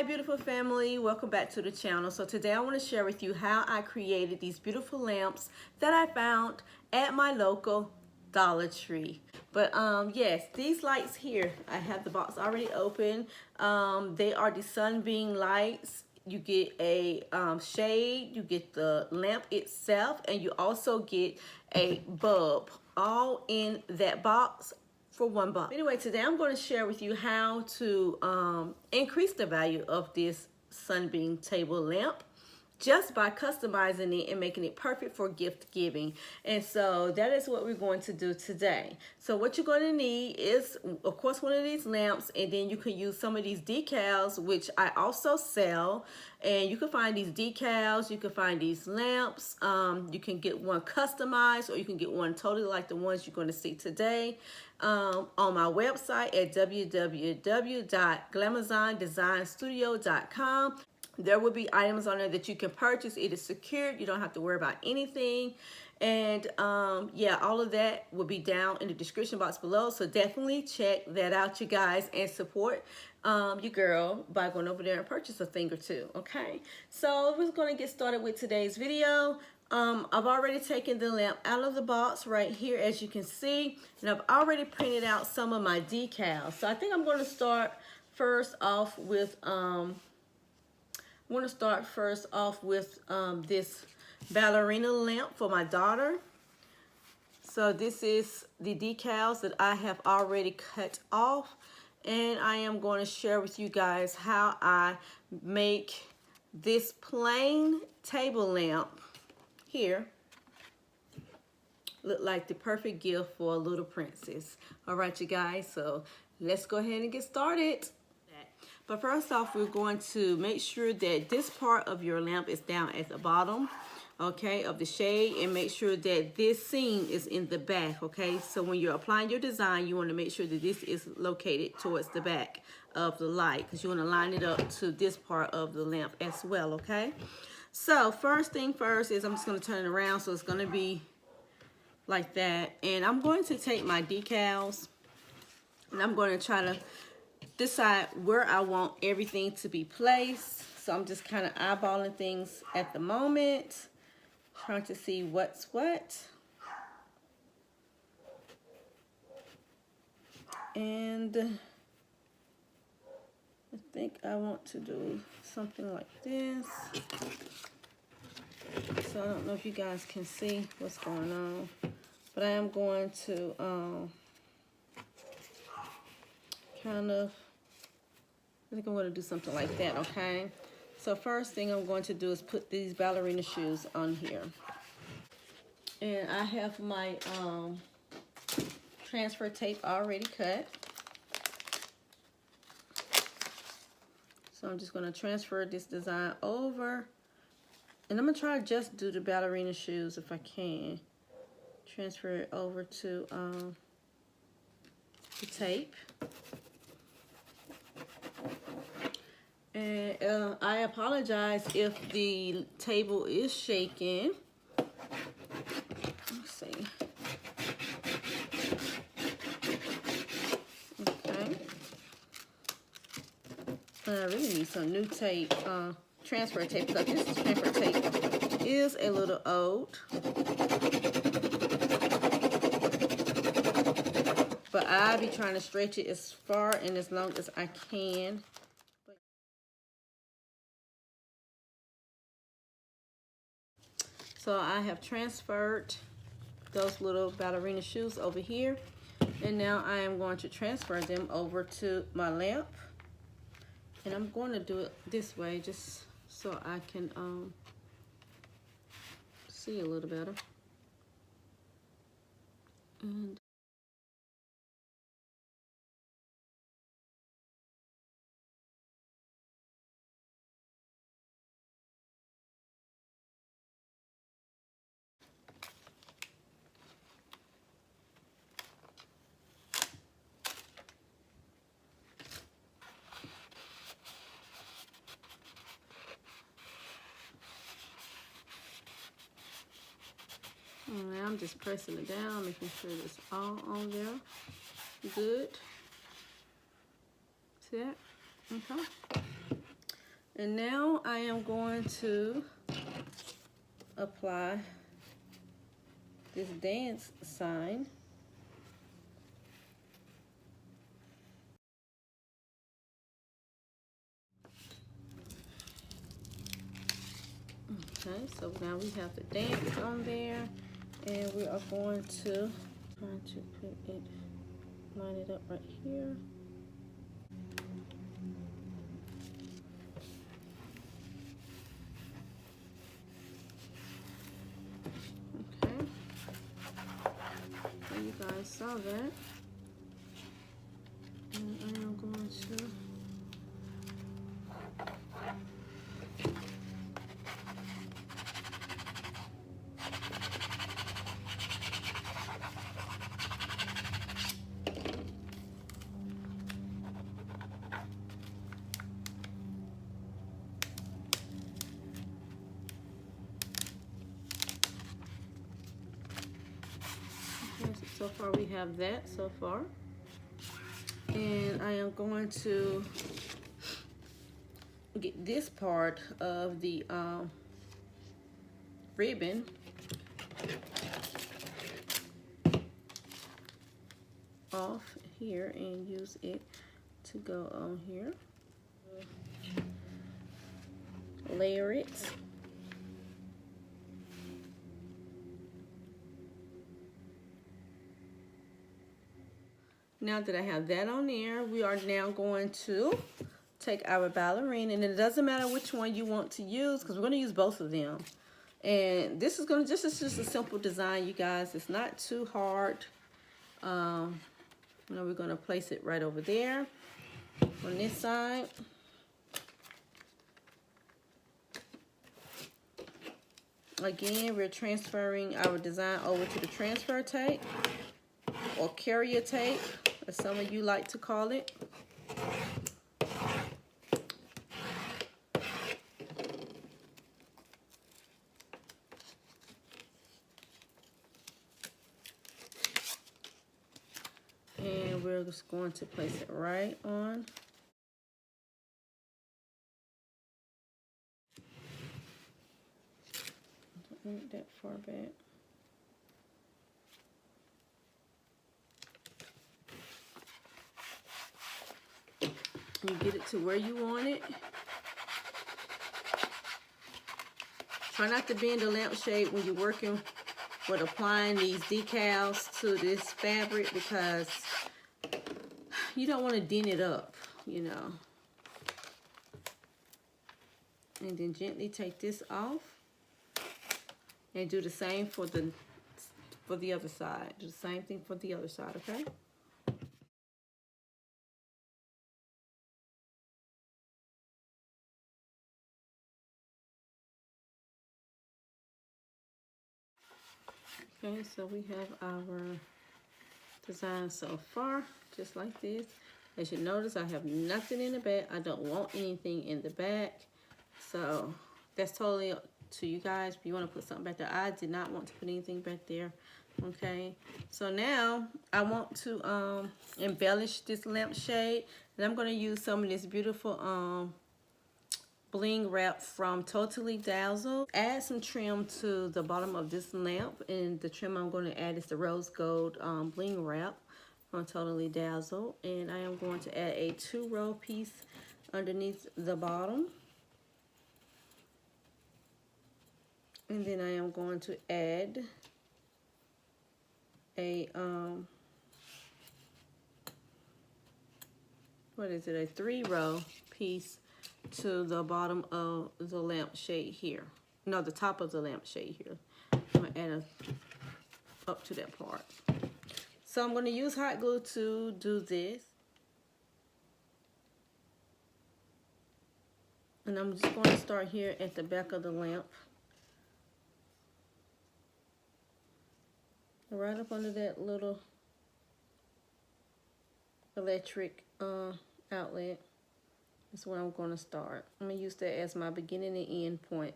Hi beautiful family, welcome back to the channel. So today I want to share with you how I created these beautiful lamps that I found at my local Dollar Tree. But yes, these lights here, I have the box already open. They are the sunbeam lights. You get a shade, you get the lamp itself, and you also get a bulb all in that box for $1. Anyway, today I'm going to share with you how to increase the value of this sunbeam table lamp just by customizing it and making it perfect for gift giving. And so that is what we're going to do today. So what you're going to need is, of course, one of these lamps, and then you can use some of these decals, which I also sell. And you can find these decals, you can find these lamps, you can get one customized, or you can get one totally like the ones you're going to see today on my website at www.glamazondesignstudio.com. There will be items on there that you can purchase. It is secured. You don't have to worry about anything. And yeah, all of that will be down in the description box below. So definitely check that out, you guys, and support your girl by going over there and purchase a thing or two. Okay, so we're going to get started with today's video. I've already taken the lamp out of the box right here, as you can see, and I've already printed out some of my decals. So I think I'm going to start first off with this ballerina lamp for my daughter. So this is the decals that I have already cut off, and I am going to share with you guys how I make this plain table lamp here look like the perfect gift for a little princess. All right, you guys, so let's go ahead and get started. But first off, we're going to make sure that this part of your lamp is down at the bottom, okay, of the shade, and make sure that this seam is in the back, okay? So when you're applying your design, you want to make sure that this is located towards the back of the light, because you want to line it up to this part of the lamp as well, okay? So first thing first is I'm just going to turn it around so it's going to be like that. And I'm going to take my decals and I'm going to try to decide where I want everything to be placed. So I'm just kind of eyeballing things at the moment, trying to see what's what. And I think I want to do something like this. So I don't know if you guys can see what's going on, but I am going to I think I'm going to do something like that, okay? So first thing I'm going to do is put these ballerina shoes on here. And I have my transfer tape already cut. So I'm just going to transfer this design over. And I'm going to try to just do the ballerina shoes if I can. Transfer it over to the tape. And I apologize if the table is shaking. Let's see. Okay. I really need some new tape, transfer tape, because this transfer tape is a little old. But I'll be trying to stretch it as far and as long as I can. So I have transferred those little ballerina shoes over here, and now I am going to transfer them over to my lamp. And I'm going to do it this way just so I can see a little better. And I'm just pressing it down, making sure it's all on there. Good. See that? Okay. And now I am going to apply this dance sign. Okay, so now we have the dance on there, and we are going to try to put it, line it up right here. Okay, so you guys saw that, and I am going to so far we have that so far, and I am going to get this part of the ribbon off here and use it to go on here. Layer it. Now that I have that on there, we are now going to take our ballerina, and it doesn't matter which one you want to use because we're going to use both of them. And this is just a simple design, you guys. It's not too hard. Now we're going to place it right over there on this side. Again, we're transferring our design over to the transfer tape or carrier tape, as some of you like to call it. And we're just going to place it right on. Don't need that far back. You get it to where you want it. Try not to bend the lampshade when you're working with applying these decals to this fabric, because you don't want to dent it up, you know. And then gently take this off and do the same for the other side. Do the same thing for the other side, okay? Okay, so we have our design so far, just like this. As you notice, I have nothing in the back. I don't want anything in the back. So that's totally up to you guys. If you want to put something back there, I did not want to put anything back there. Okay, so now I want to embellish this lampshade, and I'm going to use some of this beautiful bling wrap from Totally Dazzled. Add some trim to the bottom of this lamp, and the trim I'm going to add is the rose gold bling wrap from Totally Dazzled. And I am going to add a 2-row piece underneath the bottom. And then I am going to add a what is it, a 3-row piece to the bottom of the lampshade here. No, the top of the lampshade here. I'm gonna add up to that part. So I'm gonna use hot glue to do this. And I'm just going to start here at the back of the lamp. Right up under that little electric outlet. That's where I'm going to start. I'm going to use that as my beginning and end point.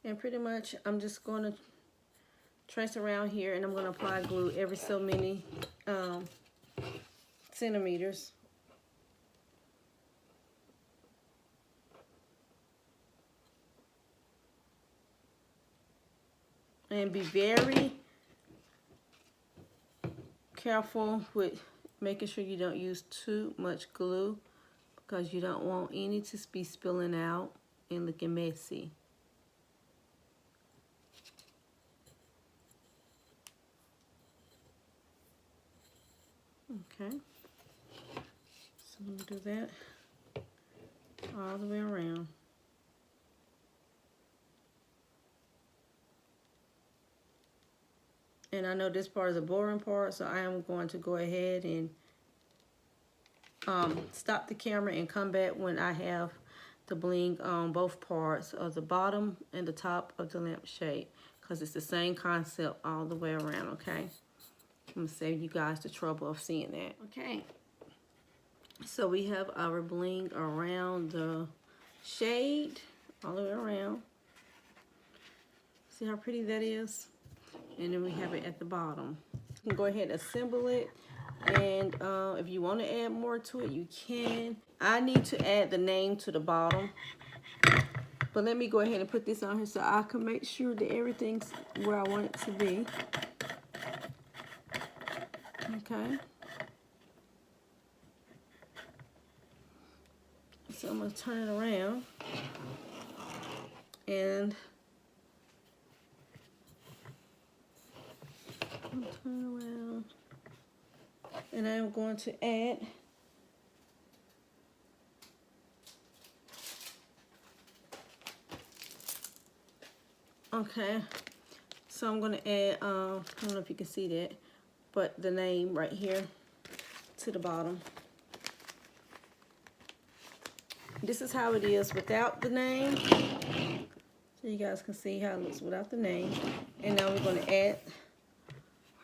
And pretty much I'm just going to trace around here, and I'm going to apply glue every so many centimeters. And be very careful with making sure you don't use too much glue, because you don't want any to be spilling out and looking messy. Okay, so I'm gonna do that all the way around. And I know this part is a boring part, so I am going to go ahead and stop the camera and come back when I have the bling on both parts of the bottom and the top of the lampshade, because it's the same concept all the way around. Okay, I'm gonna save you guys the trouble of seeing that. Okay, so we have our bling around the shade all the way around. See how pretty that is? And then we have it at the bottom. You can go ahead and assemble it, and if you want to add more to it, you can. I need to add the name to the bottom, but let me go ahead and put this on here so I can make sure that everything's where I want it to be. Okay, so I'm going to turn it around, and turn around, and I'm going to add so I'm going to add I don't know if you can see that, but the name right here to the bottom. This is how it is without the name, so you guys can see how it looks without the name. And now we're going to add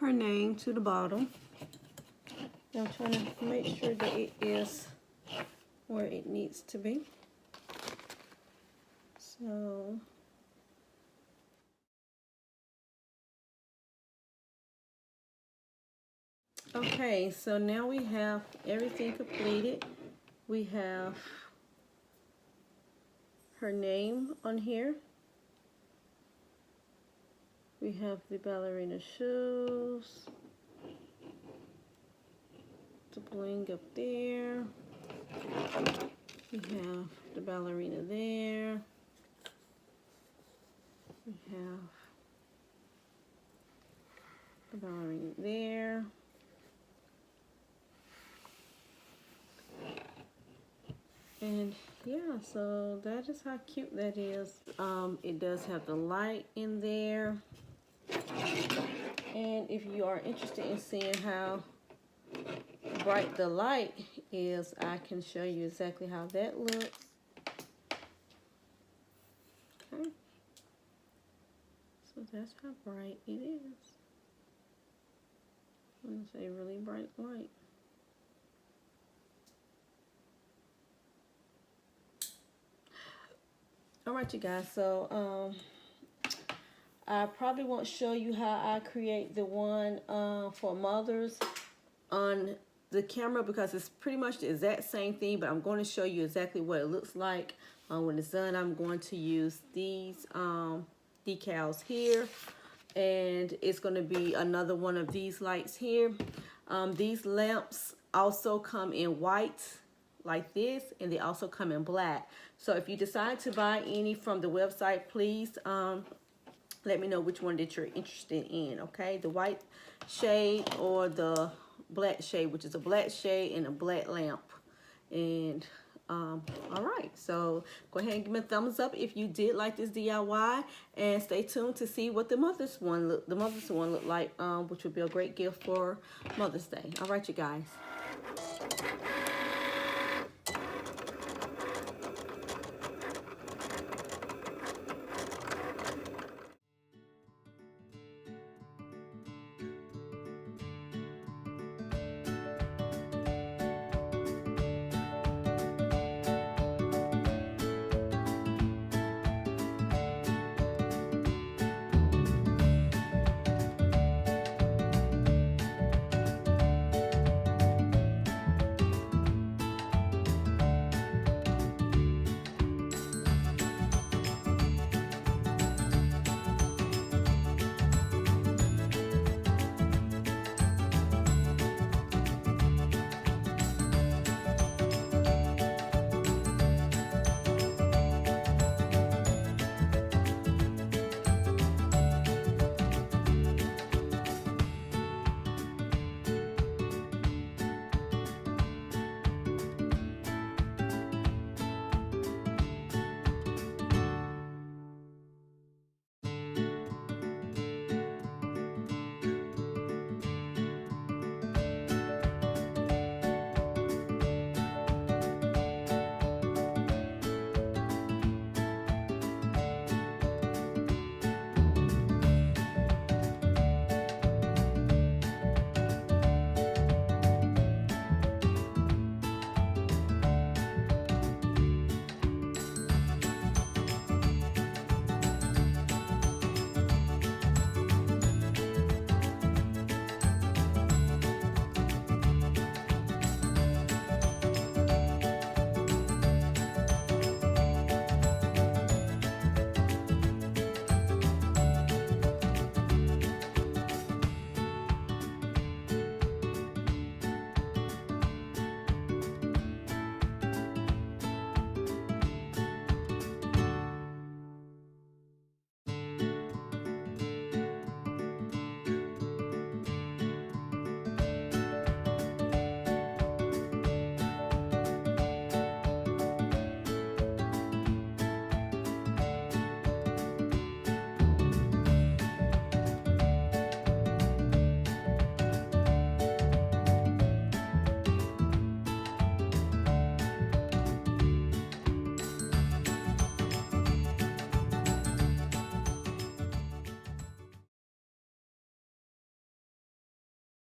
her name to the bottom. I'm trying to make sure that it is where it needs to be. So okay, so now we have everything completed. We have her name on here. We have the ballerina shoes, the bling up there. We have the ballerina there. We have the ballerina there. And yeah, so that is how cute that is. It does have the light in there. And if you are interested in seeing how bright the light is, I can show you exactly how that looks. Okay. So that's how bright it is. I'm going to say really bright light. Alright, you guys, so I probably won't show you how I create the one for mothers on the camera, because it's pretty much the exact same thing, but I'm going to show you exactly what it looks like when it's done. I'm going to use these decals here, and it's going to be another one of these lights here. These lamps also come in white like this, and they also come in black. So if you decide to buy any from the website, please let me know which one that you're interested in, okay? The white shade or the black shade, which is a black shade and a black lamp. And all right, so go ahead and give me a thumbs up if you did like this DIY, and stay tuned to see what the mother's one look like, which would be a great gift for Mother's Day. All right, you guys.